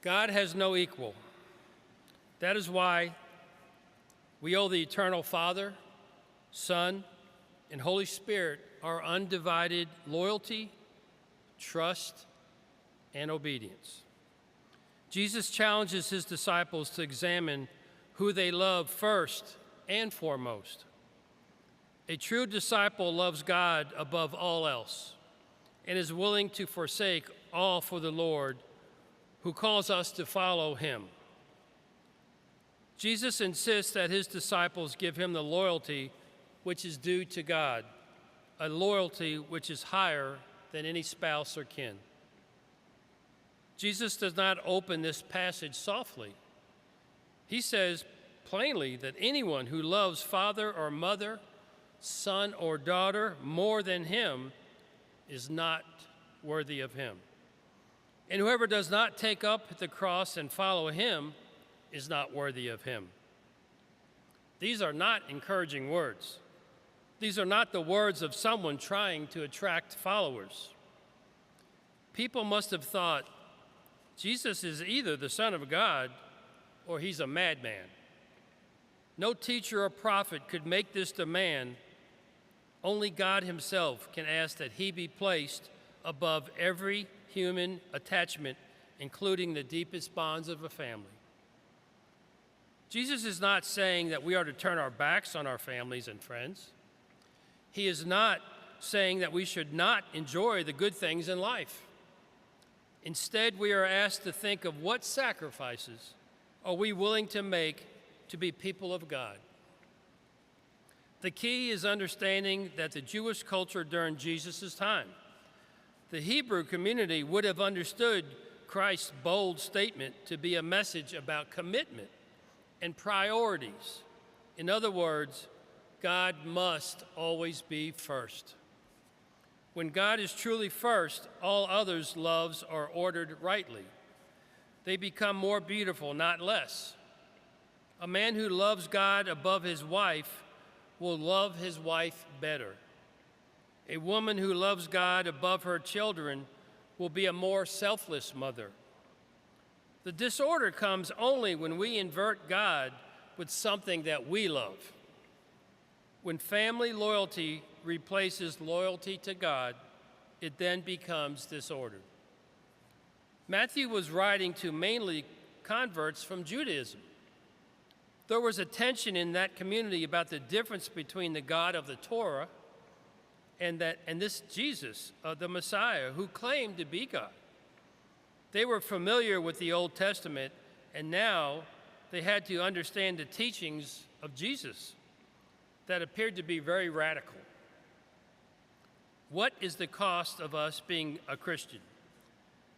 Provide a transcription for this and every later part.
God has no equal. That is why we owe the eternal Father, Son, and Holy Spirit our undivided loyalty, trust, and obedience. Jesus challenges his disciples to examine who they love first and foremost. A true disciple loves God above all else and is willing to forsake all for the Lord, who calls us to follow him. Jesus insists that his disciples give him the loyalty which is due to God, a loyalty which is higher than any spouse or kin. Jesus does not open this passage softly. He says plainly that anyone who loves father or mother, son or daughter more than him is not worthy of him. And whoever does not take up the cross and follow him is not worthy of him. These are not encouraging words. These are not the words of someone trying to attract followers. People must have thought, Jesus is either the Son of God or he's a madman. No teacher or prophet could make this demand. Only God himself can ask that he be placed above every human attachment, including the deepest bonds of a family. Jesus is not saying that we are to turn our backs on our families and friends. He is not saying that we should not enjoy the good things in life. Instead, we are asked to think of what sacrifices are we willing to make to be people of God. The key is understanding that the Jewish culture during Jesus' time, the Hebrew community would have understood Christ's bold statement to be a message about commitment and priorities. In other words, God must always be first. When God is truly first, all others' loves are ordered rightly. They become more beautiful, not less. A man who loves God above his wife will love his wife better. A woman who loves God above her children will be a more selfless mother. The disorder comes only when we invert God with something that we love. When family loyalty replaces loyalty to God, it then becomes disordered. Matthew was writing to mainly converts from Judaism. There was a tension in that community about the difference between the God of the Torah and this Jesus, the Messiah, who claimed to be God. They were familiar with the Old Testament, and now they had to understand the teachings of Jesus that appeared to be very radical. What is the cost of us being a Christian?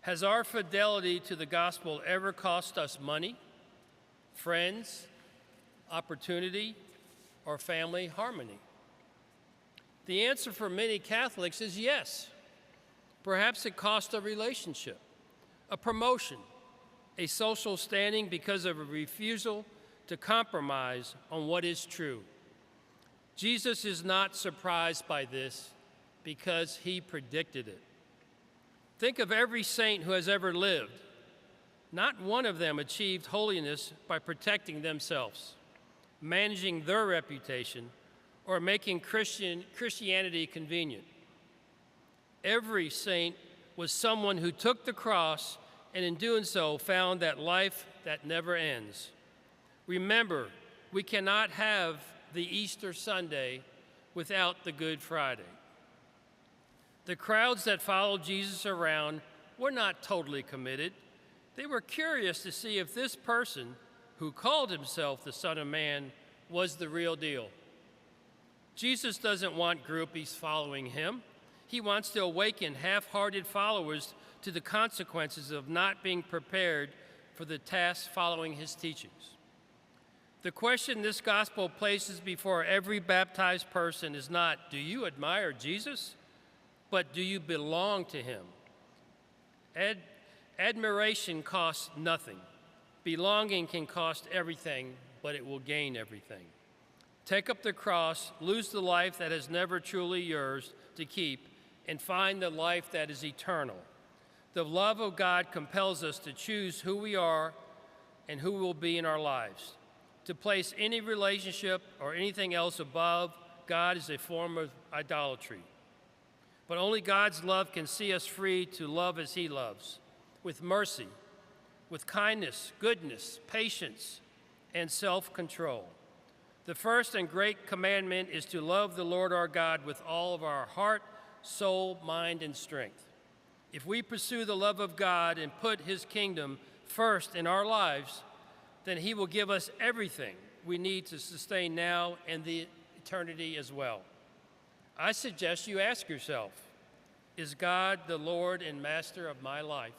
Has our fidelity to the gospel ever cost us money, friends, opportunity, or family harmony? The answer for many Catholics is yes. Perhaps it cost a relationship, a promotion, a social standing because of a refusal to compromise on what is true. Jesus is not surprised by this because he predicted it. Think of every saint who has ever lived. Not one of them achieved holiness by protecting themselves, managing their reputation, or making Christianity convenient. Every saint was someone who took the cross and in doing so found that life that never ends. Remember, we cannot have the Easter Sunday without the Good Friday. The crowds that followed Jesus around were not totally committed. They were curious to see if this person, who called himself the Son of Man, was the real deal. Jesus doesn't want groupies following him. He wants to awaken half-hearted followers to the consequences of not being prepared for the task following his teachings. The question this gospel places before every baptized person is not, do you admire Jesus? But do you belong to him? Admiration costs nothing. Belonging can cost everything, but it will gain everything. Take up the cross, lose the life that is never truly yours to keep, and find the life that is eternal. The love of God compels us to choose who we are and who we will be in our lives. To place any relationship or anything else above God is a form of idolatry. But only God's love can see us free to love as He loves, with mercy, with kindness, goodness, patience, and self-control. The first and great commandment is to love the Lord our God with all of our heart, soul, mind, and strength. If we pursue the love of God and put His kingdom first in our lives, then He will give us everything we need to sustain now and the eternity as well. I suggest you ask yourself, is God the Lord and Master of my life?